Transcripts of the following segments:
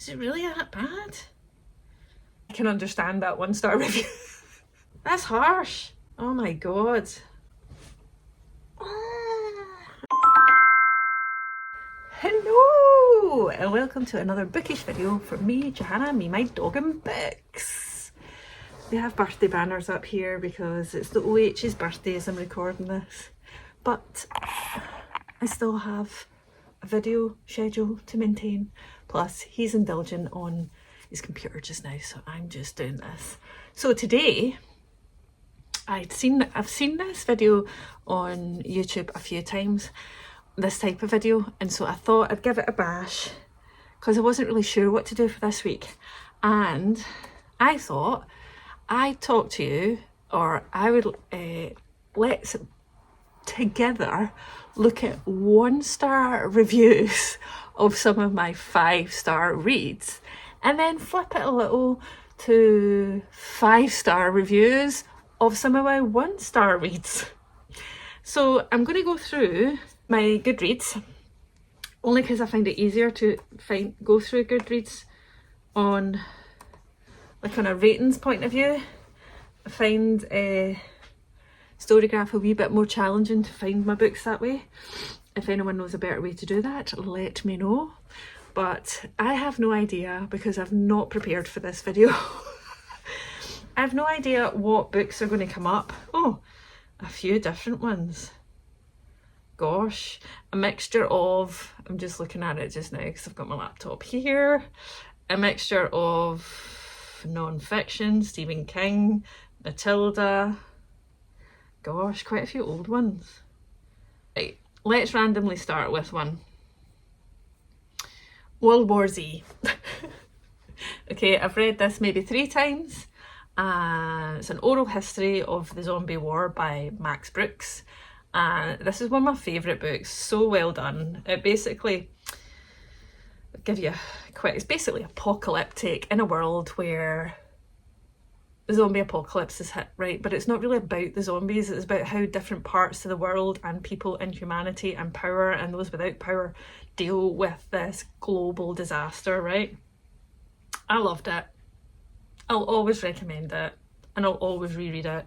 Is it really that bad? I can understand that 1-star review. That's harsh. Oh my god. Hello and welcome to another bookish video from me, Johanna, my dog and books. We have birthday banners up here because it's the OH's birthday as I'm recording this, but I still have a video schedule to maintain, plus he's indulgent on his computer just now, so I'm just doing this. So today I've seen this video on YouTube a few times, this type of video, and so I thought I'd give it a bash because I wasn't really sure what to do for this week, and I thought I'd talk to you, or I would let's together look at 1-star reviews of some of my 5-star reads, and then flip it a little to 5-star reviews of some of my 1-star reads. So I'm going to go through my Goodreads, only because I find it easier to go through Goodreads on a ratings point of view. I find Storygraph a wee bit more challenging to find my books that way. If anyone knows a better way to do that, let me know. But I have no idea because I've not prepared for this video. I have no idea what books are going to come up. Oh, a few different ones. Gosh, a mixture of, I'm just looking at it just now because I've got my laptop here. A mixture of non-fiction, Stephen King, Matilda. Gosh, quite a few old ones. Right, let's randomly start with one. World War Z. Okay, I've read this maybe 3 times. It's an oral history of the zombie war by Max Brooks. This is one of my favourite books, so well done. It basically, it's basically apocalyptic in a world where the zombie apocalypse is hit, right? But it's not really about the zombies, it's about how different parts of the world and people and humanity and power and those without power deal with this global disaster, right? I loved it. I'll always recommend it and I'll always reread it.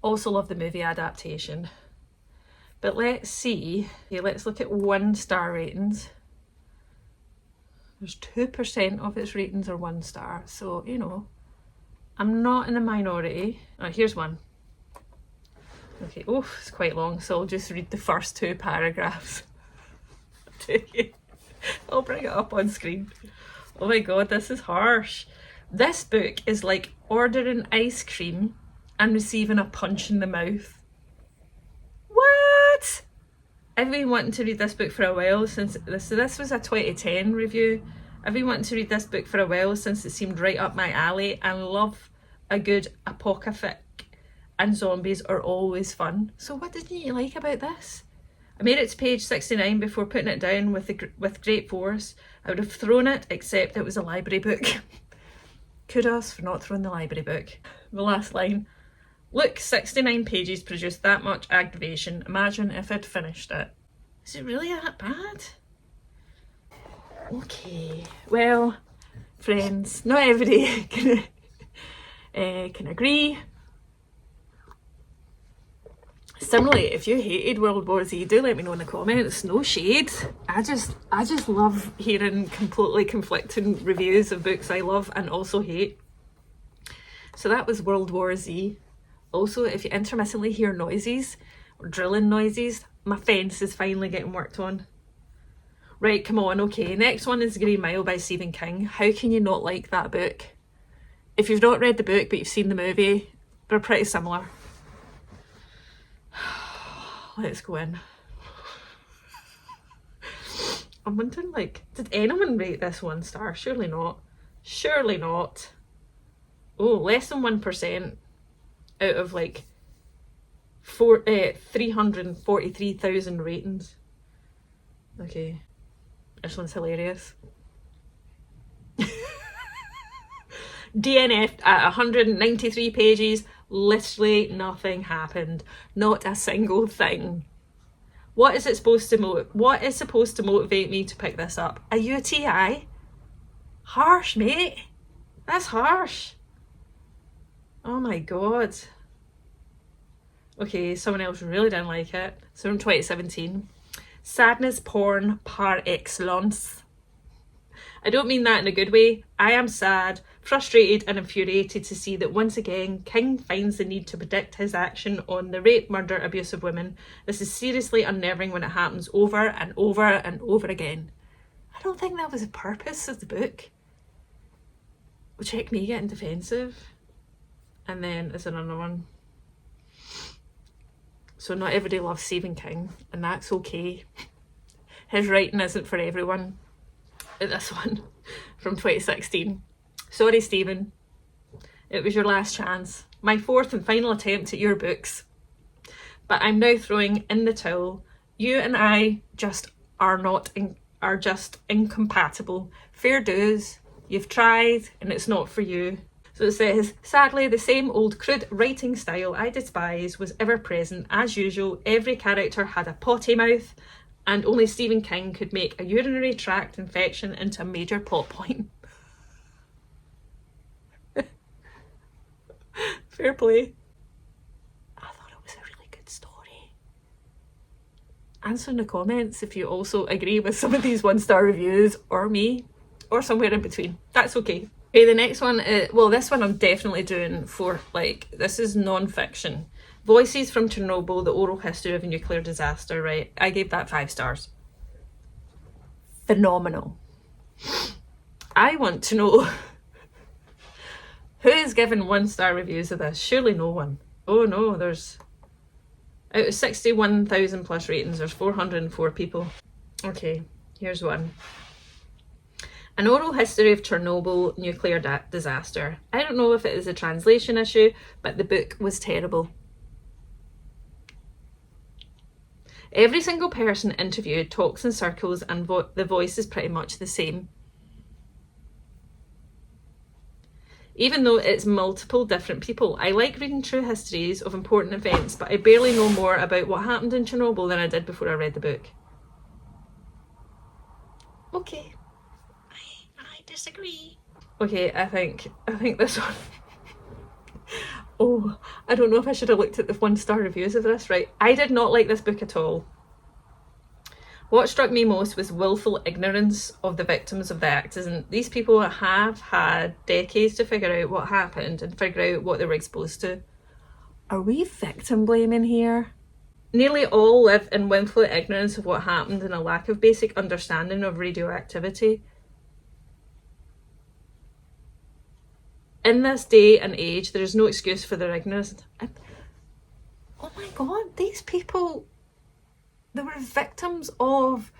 Also love the movie adaptation. But let's see, let's look at 1-star ratings. There's 2% of its ratings are 1 star, so you know, I'm not in the minority. Oh, here's one. Okay, oh, it's quite long, so I'll just read the first 2 paragraphs. I'll bring it up on screen. Oh my god, this is harsh. This book is like ordering ice cream and receiving a punch in the mouth. What? I've been wanting to read this book for a while since this was a 2010 review. I've been wanting to read this book for a while since it seemed right up my alley, and love a good apocalyptic, and zombies are always fun. So what didn't you like about this? I made it to page 69 before putting it down with great force. I would have thrown it, except it was a library book. Kudos for not throwing the library book. The last line. Look, 69 pages produced that much aggravation. Imagine if I'd finished it. Is it really that bad? Okay, well, friends, not everybody can agree. Similarly, if you hated World War Z, do let me know in the comments. No shade. I just love hearing completely conflicting reviews of books I love and also hate. So that was World War Z. Also, if you intermittently hear noises or drilling noises, my fence is finally getting worked on. Right, come on, okay. Next one is Green Mile by Stephen King. How can you not like that book? If you've not read the book but you've seen the movie, they're pretty similar. Let's go in. I'm wondering, did anyone rate this 1 star? Surely not. Surely not. Oh, less than 1% out of 343,000 ratings. Okay, this one's hilarious. DNF at 193 pages. Literally nothing happened. Not a single thing. What is supposed to motivate me to pick this up? A UTI? Harsh, mate. That's harsh. Oh my god. Okay, someone else really didn't like it. So from 2017. Sadness porn par excellence. I don't mean that in a good way. I am sad, frustrated and infuriated to see that once again King finds the need to predict his action on the rape, murder, abuse of women. This is seriously unnerving when it happens over and over and over again. I don't think that was the purpose of the book. Well, check me getting defensive. And then there's another one. So not everybody loves Stephen King, and that's okay. His writing isn't for everyone. This one from 2016. Sorry, Stephen. It was your last chance. My fourth and final attempt at your books. But I'm now throwing in the towel. You and I just are just incompatible. Fair dues. You've tried and it's not for you. So it says, sadly, the same old crude writing style I despise was ever present. As usual, every character had a potty mouth, and only Stephen King could make a urinary tract infection into a major plot point. Fair play. I thought it was a really good story. Answer in the comments if you also agree with some of these 1-star reviews, or me, or somewhere in between. That's okay. Okay, the next one is, well, this one I'm definitely doing for, like, this is non-fiction. Voices from Chernobyl, the oral history of a nuclear disaster, right? I gave that 5 stars. Phenomenal. I want to know who is giving 1-star reviews of this? Surely no one. Oh no, there's, out of 61,000 plus ratings, there's 404 people. Okay, here's one. An oral history of Chernobyl nuclear disaster. I don't know if it is a translation issue, but the book was terrible. Every single person interviewed talks in circles and the voice is pretty much the same. Even though it's multiple different people. I like reading true histories of important events, but I barely know more about what happened in Chernobyl than I did before I read the book. Okay. I disagree. Okay, I think this one. Oh, I don't know if I should have looked at the 1-star reviews of this, right? I did not like this book at all. What struck me most was willful ignorance of the victims of the accident. These people have had decades to figure out what happened and figure out what they were exposed to. Are we victim blaming here? Nearly all live in willful ignorance of what happened and a lack of basic understanding of radioactivity. In this day and age, there is no excuse for their ignorance. Oh my god, these people, they were victims of...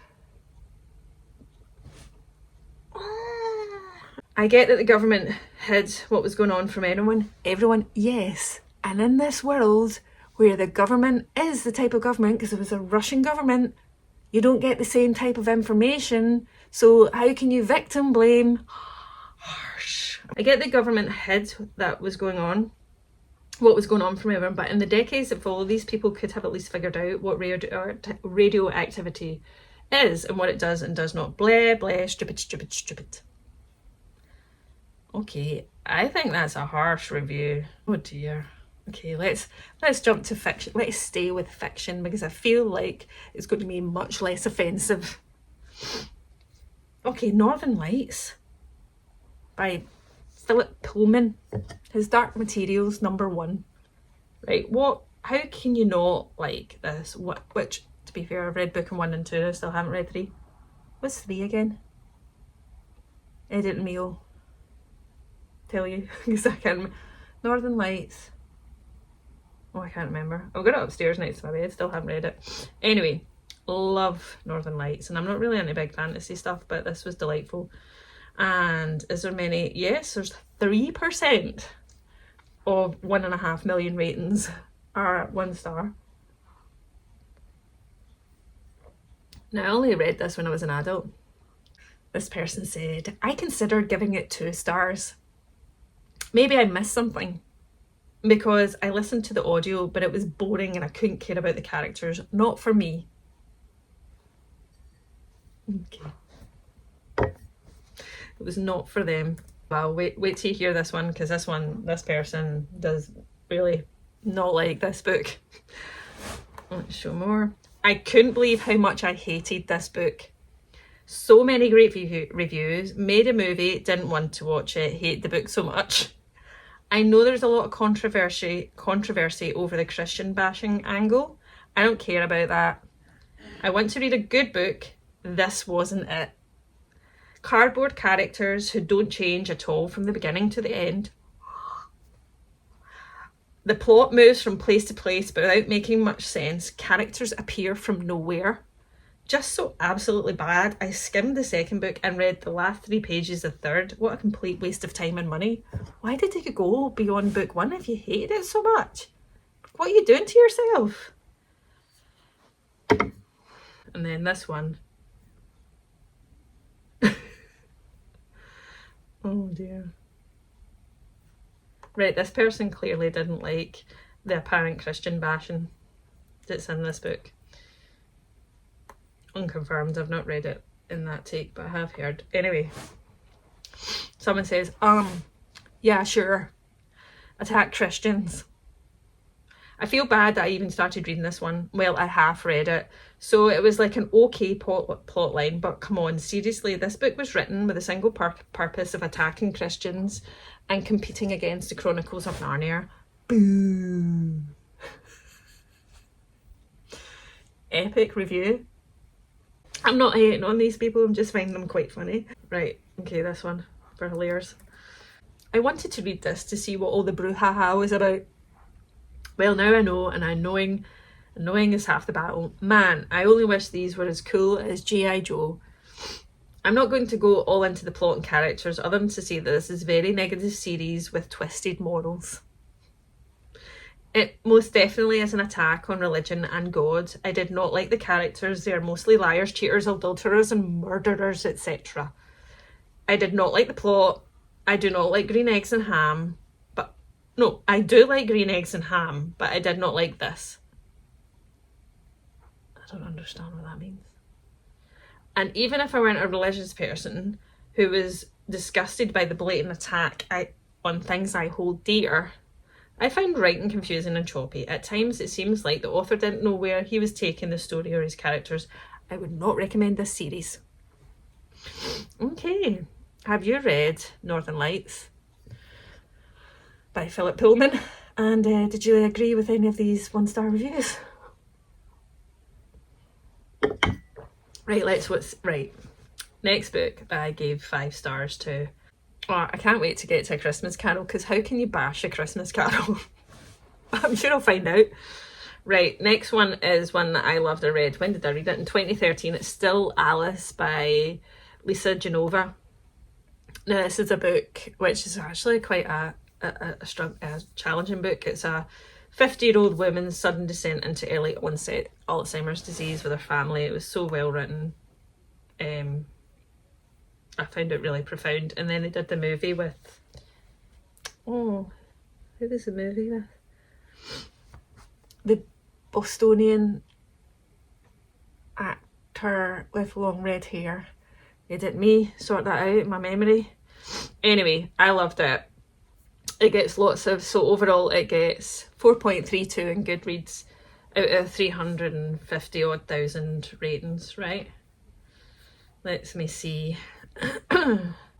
I get that the government hid what was going on from everyone, yes. And in this world, where the government is the type of government, because it was a Russian government, you don't get the same type of information, so how can you victim blame? I get the government hid what was going on from everyone, but in the decades that followed, these people could have at least figured out what radioactivity is and what it does and does not. Blah, blah, stupid. Okay, I think that's a harsh review. Oh dear. Okay, let's jump to fiction. Let's stay with fiction because I feel like it's going to be much less offensive. Okay, Northern Lights by Philip Pullman. His Dark Materials #1. Right, how can you not like this? Which, to be fair, I've read book 1 and 2, I still haven't read 3. What's 3 again? Edit and Meal. Tell you, because I can't remember. Northern Lights. Oh, I can't remember. I've got it upstairs next to my bed, still haven't read it. Anyway, love Northern Lights, and I'm not really into big fantasy stuff, but this was delightful. And is there many? Yes, there's 3% of 1.5 million ratings are 1 star. Now, I only read this when I was an adult. This person said, I considered giving it 2 stars. Maybe I missed something because I listened to the audio, but it was boring and I couldn't care about the characters. Not for me. Okay. It was not for them. Well, wait till you hear this one, because this person does really not like this book. Let's show more. I couldn't believe how much I hated this book. So many great reviews, made a movie, didn't want to watch it, hate the book so much. I know there's a lot of controversy over the Christian bashing angle. I don't care about that. I want to read a good book. This wasn't it. Cardboard characters who don't change at all from the beginning to the end. The plot moves from place to place but without making much sense. Characters appear from nowhere. Just so absolutely bad. I skimmed the second book and read the last 3 pages of the third. What a complete waste of time and money. Why did you go beyond book 1 if you hated it so much? What are you doing to yourself? And then this one. Oh dear. Right, this person clearly didn't like the apparent Christian bashing that's in this book. Unconfirmed, I've not read it in that take, but I have heard. Anyway, someone says, yeah, sure, attack Christians. I feel bad that I even started reading this one. Well, I half read it, so it was like an okay plot line, but come on, seriously, this book was written with a single purpose of attacking Christians and competing against the Chronicles of Narnia. Boo! Epic review. I'm not hating on these people, I'm just finding them quite funny. Right, okay, this one for Hilliers. I wanted to read this to see what all the brouhaha was about. Well, now I know, and knowing is half the battle. Man, I only wish these were as cool as G.I. Joe. I'm not going to go all into the plot and characters other than to say that this is a very negative series with twisted morals. It most definitely is an attack on religion and God. I did not like the characters. They are mostly liars, cheaters, adulterers and murderers, etc. I did not like the plot. I do not like green eggs and ham. No, I do like green eggs and ham, but I did not like this. I don't understand what that means. And even if I weren't a religious person who was disgusted by the blatant attack on things I hold dear, I find writing confusing and choppy. At times it seems like the author didn't know where he was taking the story or his characters. I would not recommend this series. Okay, have you read Northern Lights by Philip Pullman? And did you agree with any of these 1-star reviews? Right, next book that I gave 5 stars to. Oh, I can't wait to get to A Christmas Carol, because how can you bash A Christmas Carol? I'm sure I'll find out. Right, next one is one that I loved. I read. When did I read it? In 2013. It's Still Alice by Lisa Genova. Now, this is a book which is actually quite a challenging book. It's a 50-year-old woman's sudden descent into early onset Alzheimer's disease with her family. It was so well written. I found it really profound. And then they did the movie with, who was the movie with? The Bostonian actor with long red hair. They did me sort that out in my memory. Anyway, I loved it. It gets so overall it gets 4.32 in Goodreads out of 350 odd thousand ratings, right? Let me see.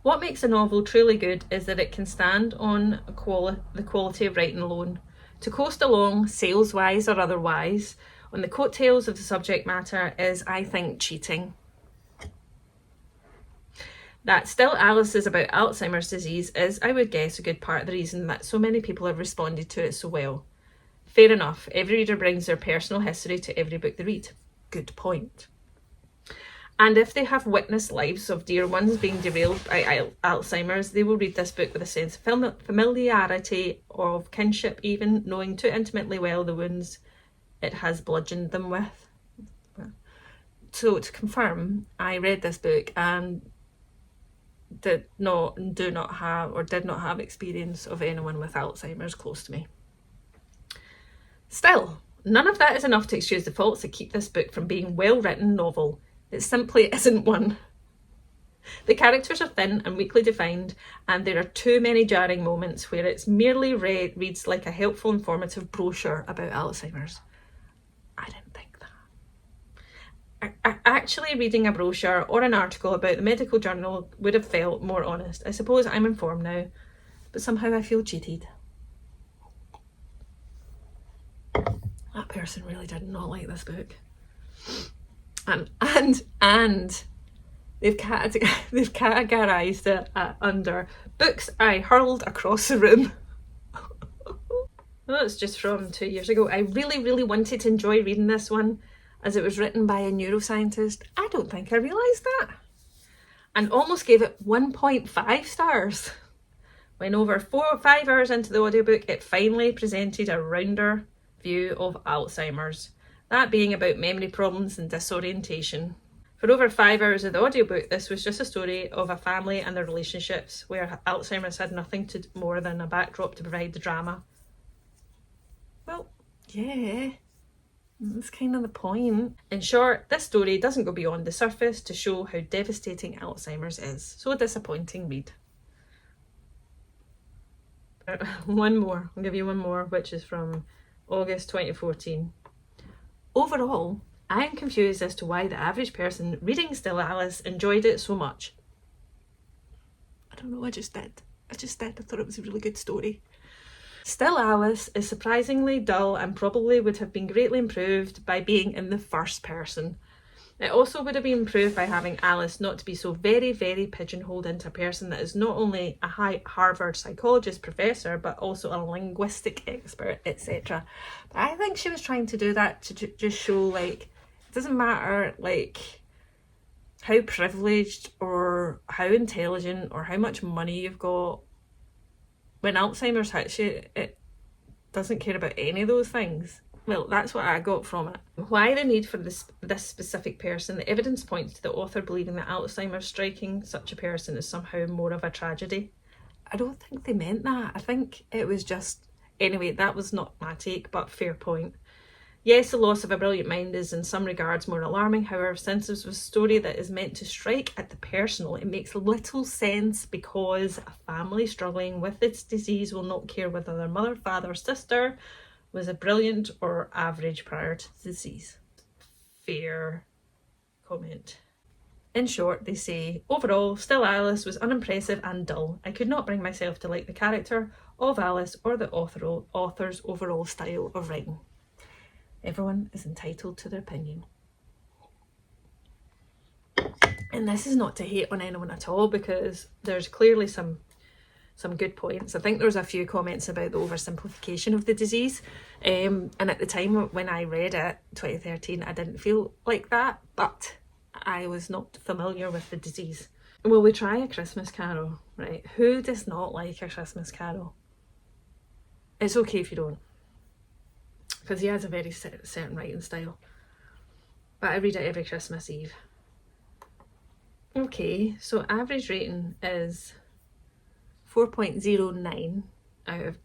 What makes a novel truly good is that it can stand on the quality of writing alone. To coast along, sales-wise or otherwise, on the coattails of the subject matter is, I think, cheating. That Still Alice is about Alzheimer's disease is, I would guess, a good part of the reason that so many people have responded to it so well. Fair enough, every reader brings their personal history to every book they read. Good point. And if they have witnessed lives of dear ones being derailed by Alzheimer's, they will read this book with a sense of familiarity, of kinship even, knowing too intimately well the wounds it has bludgeoned them with. So to confirm, I read this book and did not have experience of anyone with Alzheimer's close to me. Still, none of that is enough to excuse the faults that keep this book from being a well-written novel. It simply isn't one. The characters are thin and weakly defined, and there are too many jarring moments where it's merely reads like a helpful, informative brochure about Alzheimer's. I didn't think that. Actually reading a brochure or an article about the medical journal would have felt more honest. I suppose I'm informed now, but somehow I feel cheated. That person really did not like this book. And they've categorised it under books I hurled across the room. Well, it's just from 2 years ago. I really wanted to enjoy reading this one as it was written by a neuroscientist. I don't think I realised that. And almost gave it 1.5 stars. When over 4 or 5 hours into the audiobook, it finally presented a rounder view of Alzheimer's, that being about memory problems and disorientation. For over 5 hours of the audiobook, this was just a story of a family and their relationships, where Alzheimer's had nothing more than a backdrop to provide the drama. Well, yeah, that's kind of the point. In short, this story doesn't go beyond the surface to show how devastating Alzheimer's is. So a disappointing read. One more, I'll give you one more, which is from August 2014. Overall, I am confused as to why the average person reading Still Alice enjoyed it so much. I don't know, I just did. I thought it was a really good story. Still Alice is surprisingly dull and probably would have been greatly improved by being in the first person. It also would have been improved by having Alice not to be so very pigeonholed into a person that is not only a high Harvard psychologist professor, but also a linguistic expert, etc. But I think she was trying to do that to just show, like, it doesn't matter, like, how privileged or how intelligent or how much money you've got. When Alzheimer's hits you, it doesn't care about any of those things. Well, that's what I got from it. Why the need for this specific person? The evidence points to the author believing that Alzheimer's striking such a person is somehow more of a tragedy. I don't think they meant that. I think it was just... Anyway, that was not my take, but fair point. Yes, the loss of a brilliant mind is in some regards more alarming. However, since this was a story that is meant to strike at the personal, it makes little sense because a family struggling with its disease will not care whether their mother, father, or sister was a brilliant or average prior to the disease. Fair comment. In short, they say, overall, Still Alice was unimpressive and dull. I could not bring myself to like the character of Alice or the author's overall style of writing. Everyone is entitled to their opinion. And this is not to hate on anyone at all, because there's clearly some good points. I think there was a few comments about the oversimplification of the disease, and at the time when I read it, 2013, I didn't feel like that, but I was not familiar with the disease. Will we try A Christmas Carol? Right, who does not like A Christmas Carol? It's okay if you don't, because he has a very certain writing style, but I read it every Christmas Eve. Okay, so average rating is 4.09 out of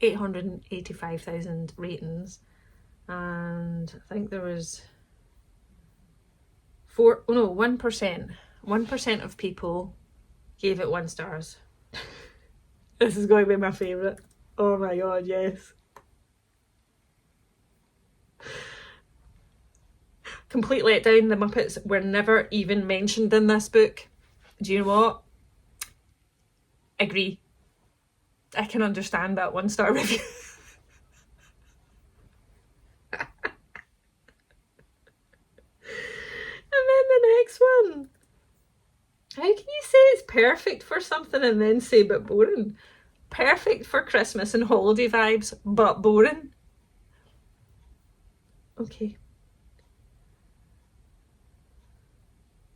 885,000 ratings, and I think there was 1% of people gave it 1 stars. This is going to be my favourite. Oh my god, yes. Complete letdown, the Muppets were never even mentioned in this book. Do you know what? Agree. I can understand that 1-star review. And then the next one. How can you say it's perfect for something and then say but boring? Perfect for Christmas and holiday vibes, but boring. Okay.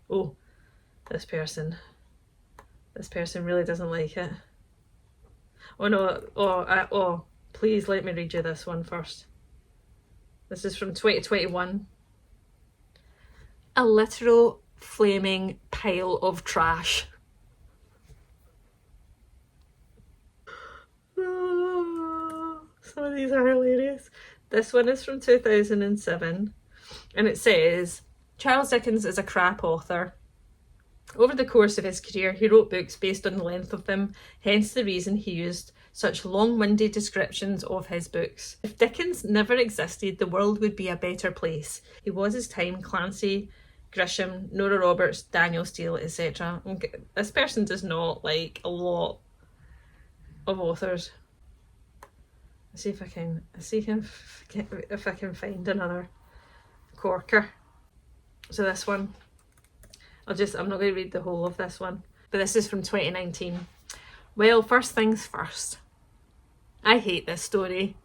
Oh, this person really doesn't like it. Oh no, please let me read you this one first. This is from 2021. A literal flaming pile of trash. Oh, some of these are hilarious. This one is from 2007, and it says, Charles Dickens is a crap author. Over the course of his career, he wrote books based on the length of them, hence the reason he used such long-winded descriptions of his books. If Dickens never existed, the world would be a better place. He was his time, Clancy, Grisham, Nora Roberts, Daniel Steele, etc. This person does not like a lot of authors. Let's see if I can find another corker. So this one, I'm not going to read the whole of this one, but this is from 2019. Well, first things first. I hate this story.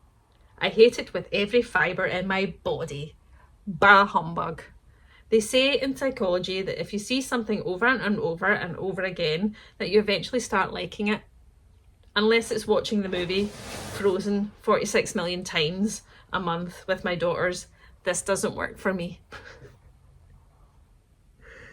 I hate it with every fibre in my body. Bah humbug. They say in psychology that if you see something over and over and over again, that you eventually start liking it. Unless it's watching the movie Frozen 46 million times a month with my daughters, this doesn't work for me.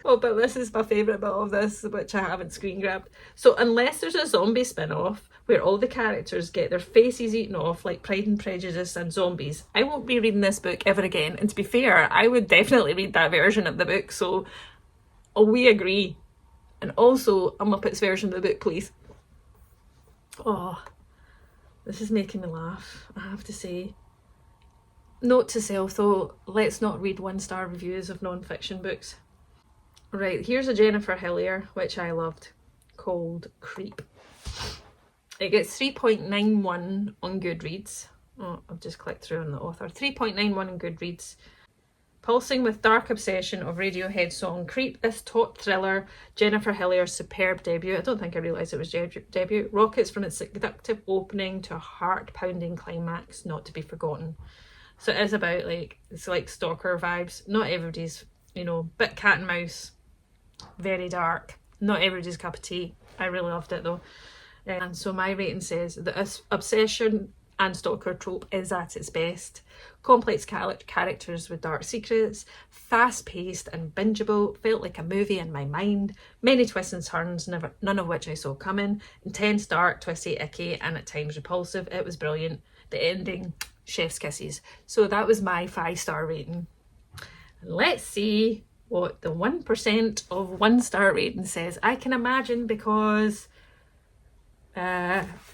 Oh, but this is my favourite bit of this, which I haven't screen grabbed. So unless there's a zombie spin-off where all the characters get their faces eaten off like Pride and Prejudice and zombies, I won't be reading this book ever again. And to be fair, I would definitely read that version of the book, so we agree. And also a Muppets version of the book, please. Oh, this is making me laugh, I have to say. Note to self though, let's not read 1-star reviews of non-fiction books. Right, here's a Jennifer Hillier, which I loved, called Creep. It gets 3.91 on Goodreads. Oh, I've just clicked through on the author. 3.91 on Goodreads. Pulsing with dark obsession of Radiohead song Creep, this taut thriller, Jennifer Hillier's superb debut. I don't think I realised it was debut. Rockets from its seductive opening to a heart-pounding climax, not to be forgotten. So it is about it's like stalker vibes. Not everybody's, bit cat and mouse. Very dark. Not everybody's cup of tea. I really loved it though. And so my rating says the obsession and stalker trope is at its best. Complex characters with dark secrets, fast-paced and bingeable, felt like a movie in my mind, many twists and turns, none of which I saw coming, intense, dark, twisty, icky, and at times repulsive. It was brilliant. The ending, chef's kisses. So that was my 5-star rating. Let's see what the 1% of 1-star rating says. I can imagine, because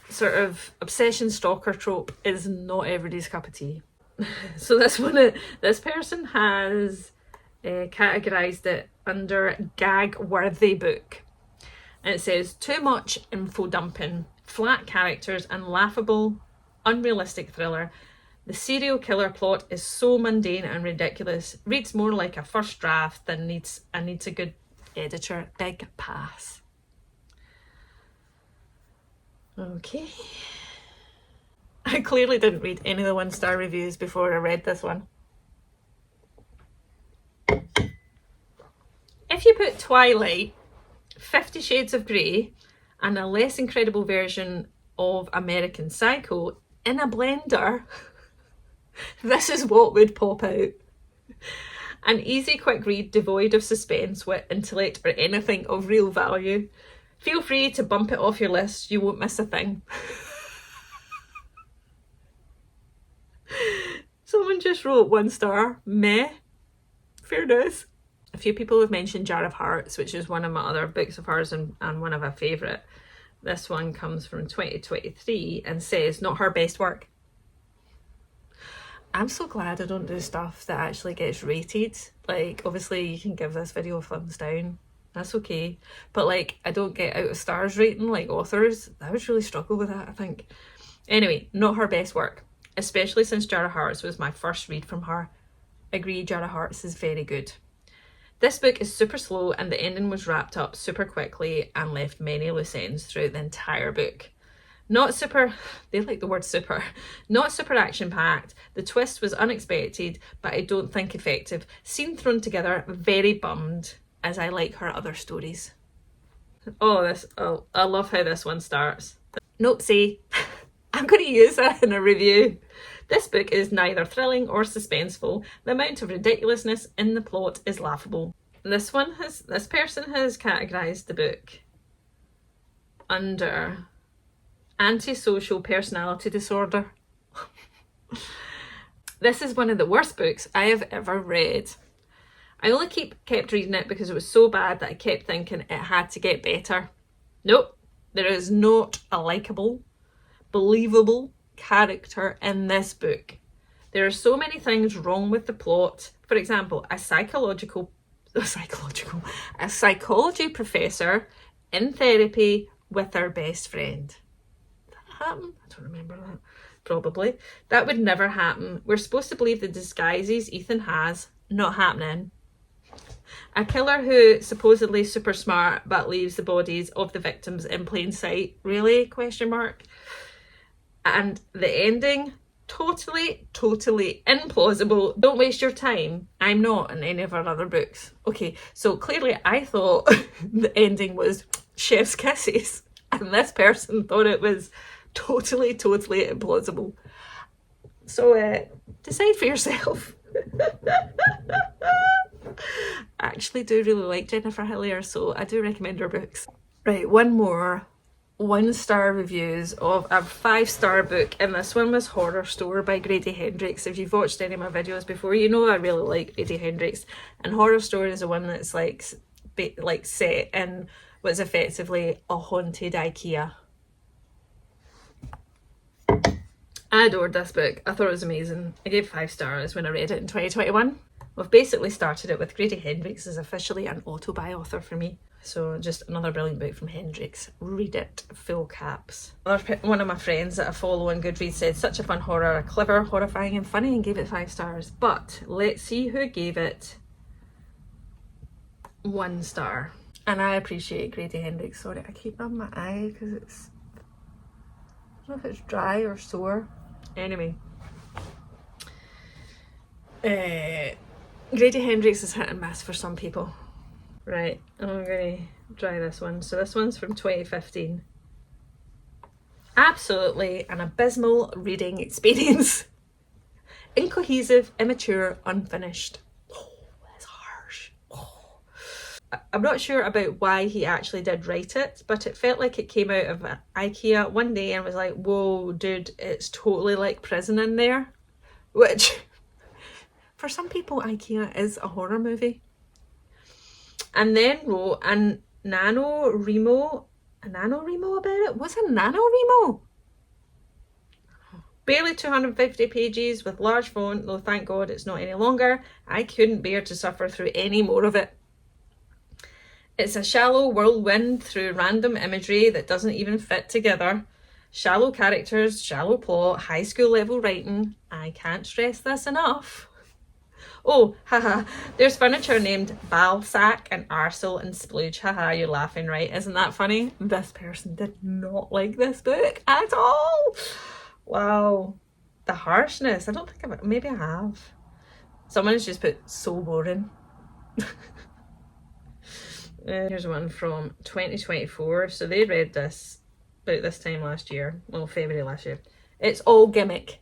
sort of obsession stalker trope is not everybody's cup of tea. So this person has categorised it under gag worthy book, and it says too much info dumping, flat characters and laughable unrealistic thriller. The serial killer plot is so mundane and ridiculous, reads more like a first draft than needs a good editor. Big pass. Okay. I clearly didn't read any of the 1-star reviews before I read this one. If you put Twilight, 50 Shades of Grey, and a less incredible version of American Psycho in a blender, this is what would pop out. An easy, quick read, devoid of suspense, wit, intellect, or anything of real value. Feel free to bump it off your list, you won't miss a thing. Someone just wrote 1 star, meh. Fairness. A few people have mentioned Jar of Hearts, which is one of my other books of hers and one of my favourite. This one comes from 2023 and says, not her best work. I'm so glad I don't do stuff that actually gets rated. Obviously you can give this video a thumbs down. That's okay. But I don't get out of stars rating like authors. I would really struggle with that, I think. Anyway, not her best work. Especially since Jar of Hearts was my first read from her. Agree, Jar of Hearts is very good. This book is super slow and the ending was wrapped up super quickly and left many loose ends throughout the entire book. Not super, they like the word super, not super action-packed. The twist was unexpected, but I don't think effective. Scene thrown together, very bummed, as I like her other stories. Oh, I love how this one starts. Nope, see, I'm going to use that in a review. This book is neither thrilling or suspenseful. The amount of ridiculousness in the plot is laughable. This person has categorised the book under antisocial personality disorder. This is one of the worst books I have ever read. I only kept reading it because it was so bad that I kept thinking it had to get better. Nope, there is not a likeable, believable character in this book. There are so many things wrong with the plot. For example, a psychology professor in therapy with her best friend. Did that happen? I don't remember that. Probably. That would never happen. We're supposed to believe the disguises Ethan has. Not happening. A killer who supposedly super smart but leaves the bodies of the victims in plain sight. Really? Question mark. And the ending, totally implausible. Don't waste your time. I'm not in any of our other books. Okay, so clearly I thought the ending was chef's kisses, and this person thought it was totally implausible. So decide for yourself. I actually do really like Jennifer Hillier, so I do recommend her books. Right, one more 1-star reviews of a 5-star book, and this one was Horrostör by Grady Hendrix. If you've watched any of my videos before, you know I really like Grady Hendrix, and Horrostör is the one that's like set in what's effectively a haunted IKEA. I adored this book. I thought it was amazing. I gave 5 stars when I read it in 2021. We've basically started it with Grady Hendrix is officially an auto-buy author for me. So just another brilliant book from Hendrix. Read it, full caps. One of my friends that I follow on Goodreads said, such a fun horror, clever, horrifying and funny, and gave it 5 stars. But let's see who gave it 1 star. And I appreciate Grady Hendrix. Sorry, I keep rubbing my eye because it's, I don't know if it's dry or sore. Anyway. Grady Hendrix is hit and miss for some people. Right, I'm going to try this one. So this one's from 2015. Absolutely an abysmal reading experience. Incohesive, immature, unfinished. Oh, that's harsh. Oh. I'm not sure about why he actually did write it, but it felt like it came out of IKEA one day and was like, whoa, dude, it's totally like prison in there. Which, for some people, IKEA is a horror movie. And then wrote a NaNoWriMo about it? What's a NaNoWriMo? Barely 250 pages with large font, though thank God it's not any longer. I couldn't bear to suffer through any more of it. It's a shallow whirlwind through random imagery that doesn't even fit together. Shallow characters, shallow plot, high school level writing. I can't stress this enough. Oh, haha, there's furniture named Balsac and Arsel and Splooge. Haha, you're laughing, right? Isn't that funny? This person did not like this book at all. Wow. The harshness. I don't think maybe I have. Someone's just put so boring. Here's one from 2024. So they read this about this time last year. Well, February last year. It's all gimmick.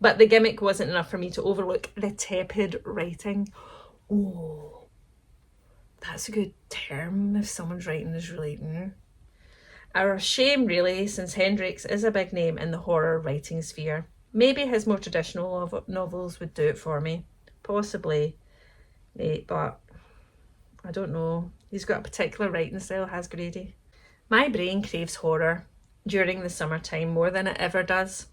But the gimmick wasn't enough for me to overlook the tepid writing. Oh, that's a good term if someone's writing is relating. A shame really, since Hendrix is a big name in the horror writing sphere. Maybe his more traditional novels would do it for me. Possibly, but I don't know. He's got a particular writing style, has Grady. My brain craves horror during the summertime more than it ever does.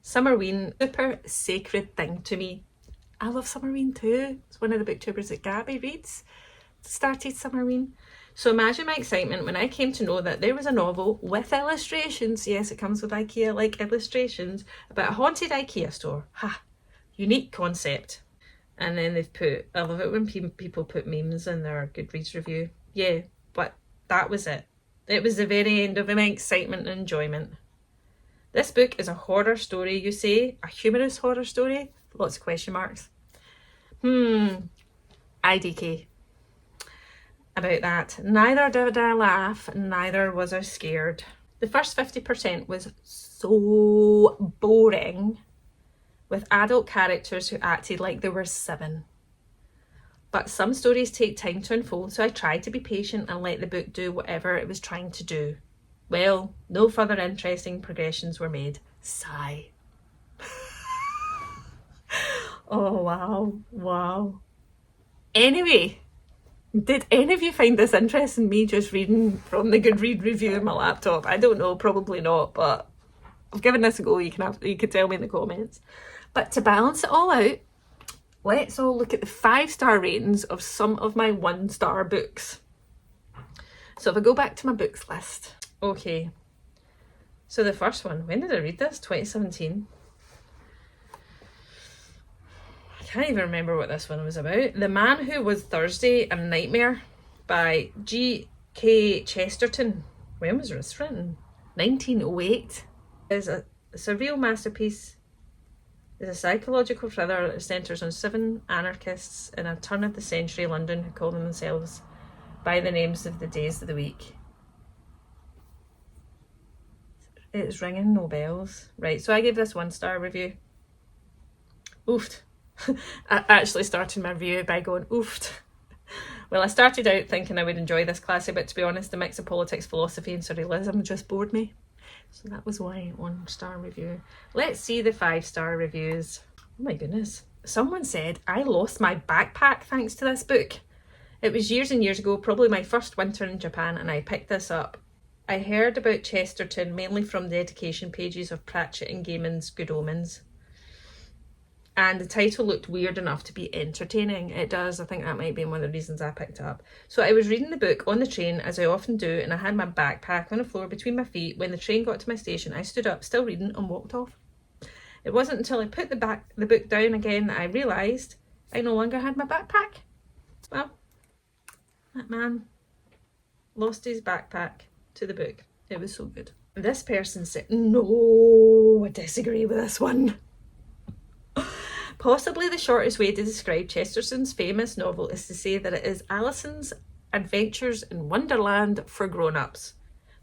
Summerween, super sacred thing to me. I love Summerween too. It's one of the booktubers that Gabby reads. Started Summerween. So imagine my excitement when I came to know that there was a novel with illustrations. Yes, it comes with IKEA-like illustrations about a haunted IKEA store. Ha! Unique concept. And then they've put, I love it when people put memes in their Goodreads review. Yeah, but that was it. It was the very end of my excitement and enjoyment. This book is a horror story, you say? A humorous horror story? Lots of question marks. IDK. About that. Neither did I laugh, neither was I scared. The first 50% was so boring, with adult characters who acted like they were 7. But some stories take time to unfold, so I tried to be patient and let the book do whatever it was trying to do. Well, no further interesting progressions were made. Sigh. Oh, wow. Anyway, did any of you find this interesting, me just reading from the Goodread review on my laptop? I don't know, probably not, but I've given this a go. You can tell me in the comments. But to balance it all out, let's all look at the 5-star ratings of some of my 1-star books. So if I go back to my books list. Okay. So the first one, when did I read this? 2017. I can't even remember what this one was about. The Man Who Was Thursday and Nightmare by G.K. Chesterton. When was this written? 1908. Is a surreal masterpiece. Is a psychological thriller that centres on 7 anarchists in a turn-of-the-century London who call themselves by the names of the days of the week. It's ringing no bells. Right, so I gave this 1-star review. Oofed. I actually started my review by going oofed. Well, I started out thinking I would enjoy this classic, but to be honest, the mix of politics, philosophy and surrealism just bored me. So that was why 1-star review. Let's see the 5-star reviews. Oh my goodness. Someone said, I lost my backpack thanks to this book. It was years and years ago, probably my first winter in Japan, and I picked this up. I heard about Chesterton mainly from the dedication pages of Pratchett and Gaiman's Good Omens. And the title looked weird enough to be entertaining. It does. I think that might be one of the reasons I picked it up. So I was reading the book on the train, as I often do, and I had my backpack on the floor between my feet. When the train got to my station, I stood up, still reading, and walked off. It wasn't until I put the book down again that I realised I no longer had my backpack. Well, that man lost his backpack to the book. It was so good. This person said, no, I disagree with this one. Possibly the shortest way to describe Chesterton's famous novel is to say that it is Alison's Adventures in Wonderland for grown-ups.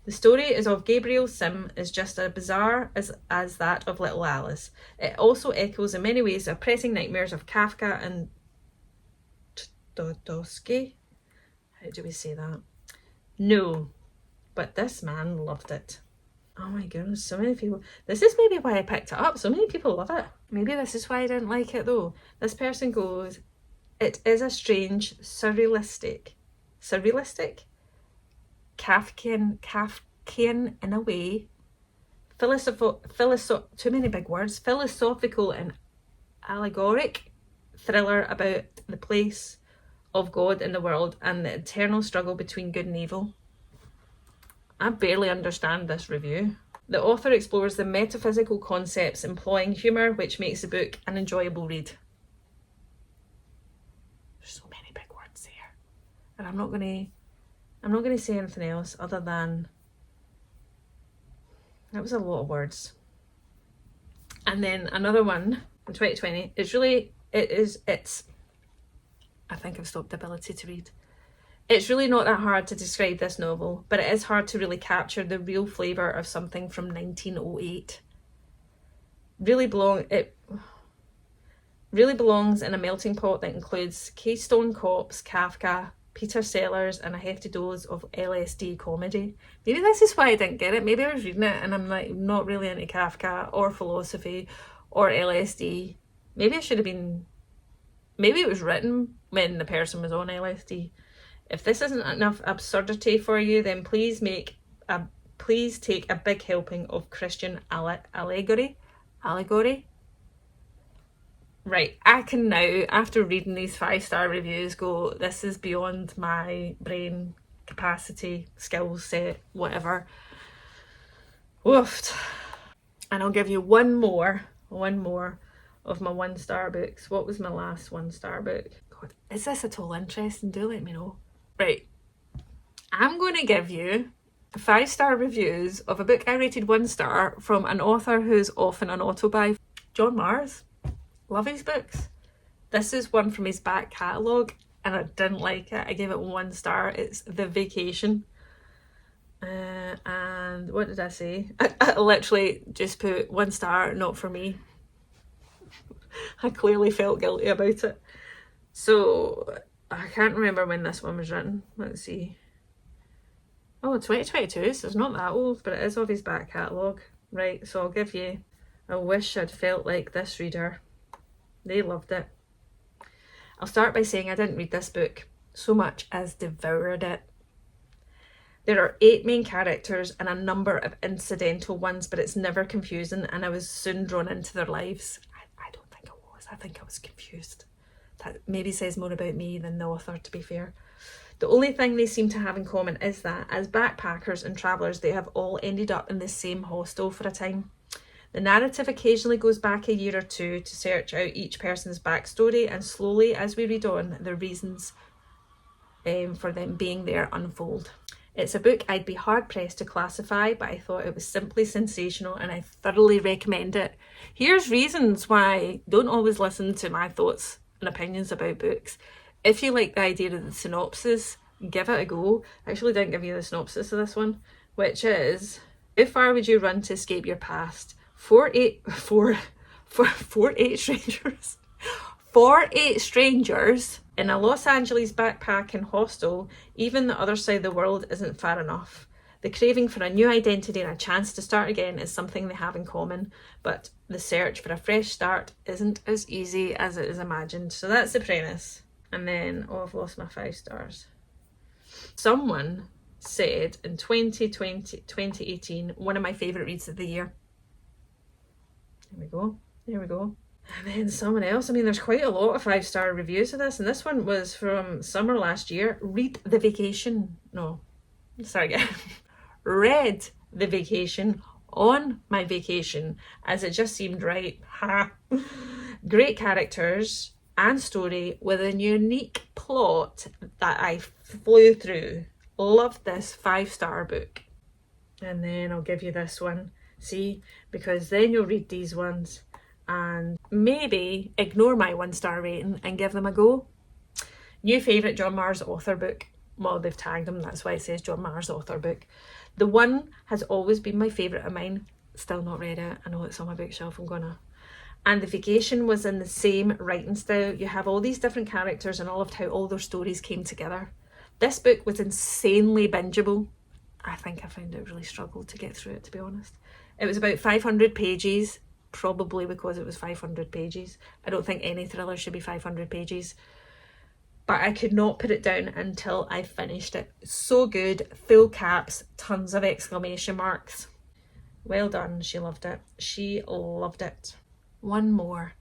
The story is of Gabriel Sim is just as bizarre as that of Little Alice. It also echoes in many ways the oppressing nightmares of Kafka and Dostoevsky. How do we say that? No, but this man loved it. Oh my goodness, so many people. This is maybe why I picked it up. So many people love it. Maybe this is why I didn't like it though. This person goes, it is a strange, surrealistic, Kafkian in a way, too many big words, philosophical and allegoric thriller about the place of God in the world and the eternal struggle between good and evil. I barely understand this review. The author explores the metaphysical concepts employing humour, which makes the book an enjoyable read. There's so many big words there. And I'm not gonna say anything else other than that was a lot of words. And then another one in 2020. It's I think I've stopped the ability to read. It's really not that hard to describe this novel, but it is hard to really capture the real flavour of something from 1908. It really belongs in a melting pot that includes Keystone Cops, Kafka, Peter Sellers, and a hefty dose of LSD comedy. Maybe this is why I didn't get it. Maybe I was reading it and I'm like not really into Kafka or philosophy or LSD. Maybe it was written when the person was on LSD. If this isn't enough absurdity for you, then please take a big helping of Christian allegory. Right, I can now, after reading these 5-star reviews, go, this is beyond my brain capacity, skill set, whatever. Woofed. And I'll give you one more of my 1-star books. What was my last 1-star book? God, is this at all interesting? Do let me know. Right, I'm going to give you 5-star reviews of a book I rated 1 star from an author who's often an autobuy. John Mars. Love his books. This is one from his back catalogue and I didn't like it. I gave it 1 star. It's The Vacation. And what did I say? I literally just put 1 star, not for me. I clearly felt guilty about it. So I can't remember when this one was written. Let's see. Oh, 2022, so it's not that old, but it is of his back catalogue. Right, so I'll give you I Wish I'd Felt Like This Reader. They loved it. I'll start by saying I didn't read this book so much as devoured it. There are 8 main characters and a number of incidental ones, but it's never confusing, and I was soon drawn into their lives. I don't think I was. I think I was confused. That maybe says more about me than the author, to be fair. The only thing they seem to have in common is that as backpackers and travellers, they have all ended up in the same hostel for a time. The narrative occasionally goes back a year or two to search out each person's backstory, and slowly, as we read on, the reasons for them being there unfold. It's a book I'd be hard-pressed to classify, but I thought it was simply sensational and I thoroughly recommend it. Here's reasons why. Don't always listen to my thoughts and opinions about books. If you like the idea of the synopsis, give it a go. I actually didn't give you the synopsis of this one, which is, how far would you run to escape your past? For eight strangers in a Los Angeles backpacking hostel, even the other side of the world isn't far enough. The craving for a new identity and a chance to start again is something they have in common, but the search for a fresh start isn't as easy as it is imagined. So that's the premise. And then, I've lost my 5 stars. Someone said in 2018, one of my favourite reads of the year. There we go. And then someone else, I mean, there's quite a lot of 5-star reviews of this, and this one was from summer last year. Read The Vacation on my vacation, as it just seemed right. Ha! Great characters and story with a unique plot that I flew through. Loved this 5-star book. And then I'll give you this one. See, because then you'll read these ones and maybe ignore my 1-star rating and give them a go. New favourite John Marrs author book. Well, they've tagged him, that's why it says John Marrs author book. The One has always been my favourite of mine. Still not read it. I know it's on my bookshelf. And The Vacation was in the same writing style. You have all these different characters and I loved how all their stories came together. This book was insanely bingeable. I think I found it really struggled to get through it, to be honest. It was about 500 pages, probably because it was 500 pages. I don't think any thriller should be 500 pages. But I could not put it down until I finished it. So good, full caps, tons of exclamation marks. Well done, she loved it. She loved it. One more.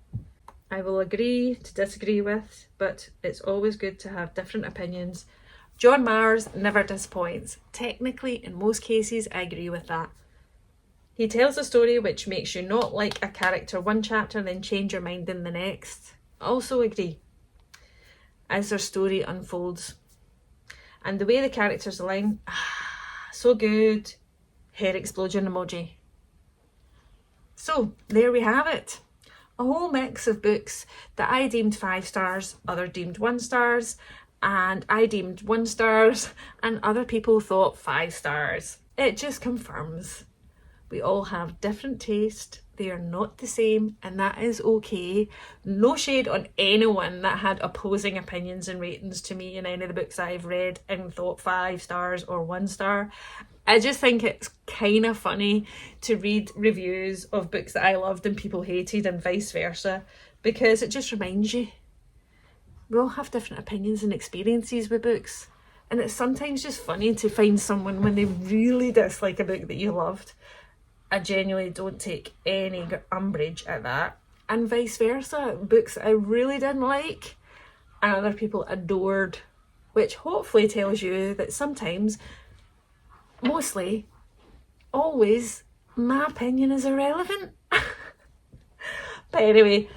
I will agree to disagree with, but it's always good to have different opinions. John Marrs never disappoints. Technically, in most cases, I agree with that. He tells a story which makes you not like a character one chapter and then change your mind in the next. Also agree. As their story unfolds. And the way the characters align, so good. Hair explosion emoji. So, there we have it. A whole mix of books that I deemed 5 stars, others deemed 1 stars, and I deemed 1 stars, and other people thought 5 stars. It just confirms we all have different taste. They are not the same, and that is okay. No shade on anyone that had opposing opinions and ratings to me in any of the books I've read and thought 5 stars or 1 star. I just think it's kind of funny to read reviews of books that I loved and people hated and vice versa, because it just reminds you we all have different opinions and experiences with books, and it's sometimes just funny to find someone when they really dislike a book that you loved. I genuinely don't take any umbrage at that, and vice versa. Books I really didn't like and other people adored, which hopefully tells you that sometimes, mostly, always, my opinion is irrelevant. But anyway,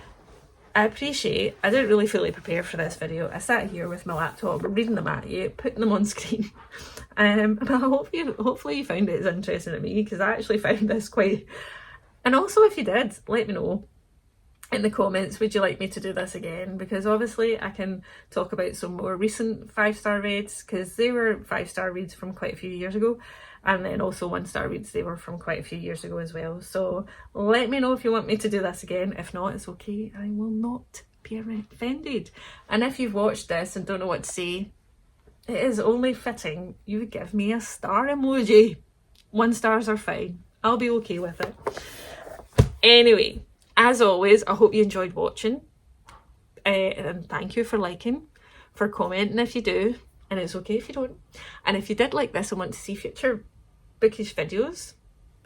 I didn't really fully prepare for this video. I sat here with my laptop, reading them at you, putting them on screen. And I hopefully you found it as interesting as me, because I actually found this quite... And also, if you did, let me know in the comments, would you like me to do this again? Because obviously I can talk about some more recent 5-star reads, because they were 5-star reads from quite a few years ago. And then also 1-star reads, they were from quite a few years ago as well. So let me know if you want me to do this again. If not, it's okay. I will not be offended. And if you've watched this and don't know what to say, it is only fitting you would give me a star emoji. 1 stars are fine. I'll be okay with it. Anyway, as always, I hope you enjoyed watching. And thank you for liking, for commenting if you do, and it's okay if you don't. And if you did like this and want to see future bookish videos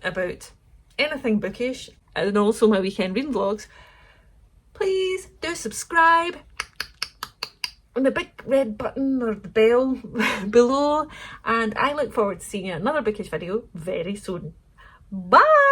about anything bookish, and also my weekend reading vlogs, please do subscribe on the big red button or the bell below, and I look forward to seeing you in another bookish video very soon. Bye!